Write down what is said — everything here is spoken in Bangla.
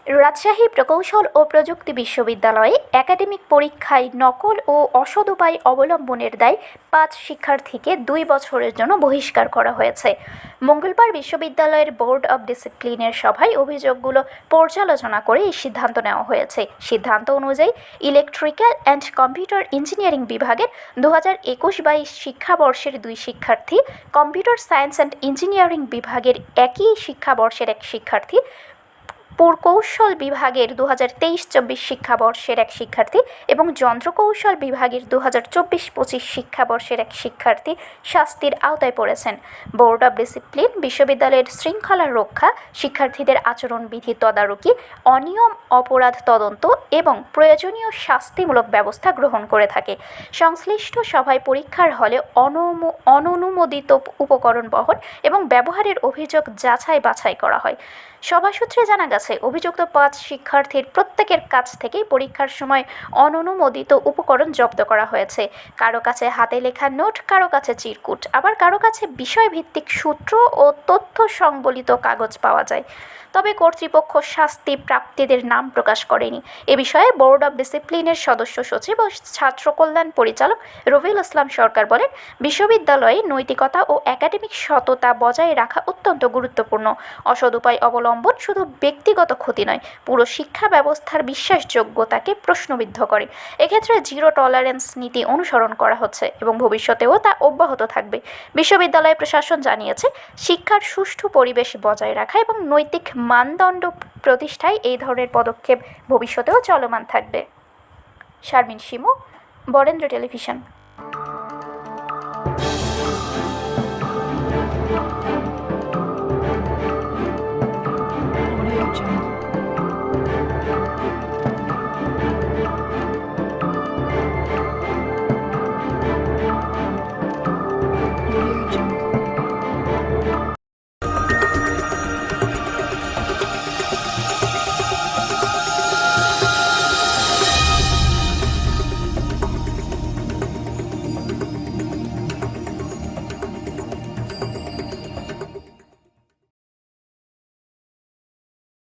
রাজশাহী প্রকৌশল ও প্রযুক্তি বিশ্ববিদ্যালয়ে একাডেমিক পরীক্ষায় নকল ও অসৎ উপায় অবলম্বনের দায়ে ৫ শিক্ষার্থীকে ২ বছরের জন্য বহিষ্কার করা হয়েছে। মঙ্গলবার বিশ্ববিদ্যালয়ের বোর্ড অব ডিসিপ্লিনের সভায় অভিযোগগুলো পর্যালোচনা করে এই সিদ্ধান্ত নেওয়া হয়েছে। সিদ্ধান্ত অনুযায়ী ইলেকট্রিক্যাল অ্যান্ড কম্পিউটার ইঞ্জিনিয়ারিং বিভাগের ২০২১-২২ শিক্ষাবর্ষের ২ শিক্ষার্থী, কম্পিউটার সায়েন্স অ্যান্ড ইঞ্জিনিয়ারিং বিভাগের একই শিক্ষাবর্ষের ১ শিক্ষার্থী, প্রকৌশল বিভাগের ২০২৩-২৪ শিক্ষাবর্ষের ১ শিক্ষার্থী এবং যন্ত্রকৌশল বিভাগের ২০২৪-২৫ শিক্ষাবর্ষের ১ শিক্ষার্থী শাস্তির আওতায় পড়েছেন। বোর্ড অব ডিসিপ্লিন বিশ্ববিদ্যালয়ের শৃঙ্খলা রক্ষা, শিক্ষার্থীদের আচরণবিধি তদারকি, অনিয়ম অপরাধ তদন্ত এবং প্রয়োজনীয় শাস্তিমূলক ব্যবস্থা গ্রহণ করে থাকে। সংশ্লিষ্ট সভায় পরীক্ষার হলে অননুমোদিত উপকরণ বহন এবং ব্যবহারের অভিযোগ যাচাই বাছাই করা হয়। সভা সূত্রে জানা গেছে, অভিযুক্ত ৫ শিক্ষার্থীর প্রত্যেকের কাছ থেকেই পরীক্ষার সময় অননুমোদিত উপকরণ জব্দ করা হয়েছে। কারো কাছে হাতে লেখা নোট, কারো কাছে চিরকুট, আবার কারো কাছে বিষয়ভিত্তিক সূত্র ও তথ্য সংবলিত কাগজ পাওয়া যায়। তবে কর্তৃপক্ষ শাস্তি প্রাপ্তিদের নাম প্রকাশ করেনি। এ বিষয়ে বোর্ড অব ডিসিপ্লিনের সদস্য সচিব ও ছাত্র কল্যাণ পরিচালক রবিউল ইসলাম সরকার বলেন, বিশ্ববিদ্যালয়ে নৈতিকতা ও একাডেমিক সততা বজায় রাখা অত্যন্ত গুরুত্বপূর্ণ। অসৎ উপায় অবলম্বন শুধু ব্যক্তিগত ক্ষতি নয়, পুরো শিক্ষা ব্যবস্থার বিশ্বাসযোগ্যতাকে প্রশ্নবিদ্ধ করে। এক্ষেত্রে জিরো টলারেন্স নীতি অনুসরণ করা হচ্ছে এবং ভবিষ্যতেও তা অব্যাহত থাকবে। বিশ্ববিদ্যালয় প্রশাসন জানিয়েছে, শিক্ষার সুষ্ঠু পরিবেশ বজায় রাখা এবং নৈতিক মানদণ্ড প্রতিষ্ঠায় এই ধরনের পদক্ষেপ ভবিষ্যতেও চলমান থাকবে। শারমিন শিমু, বরেন্দ্র টেলিভিশন।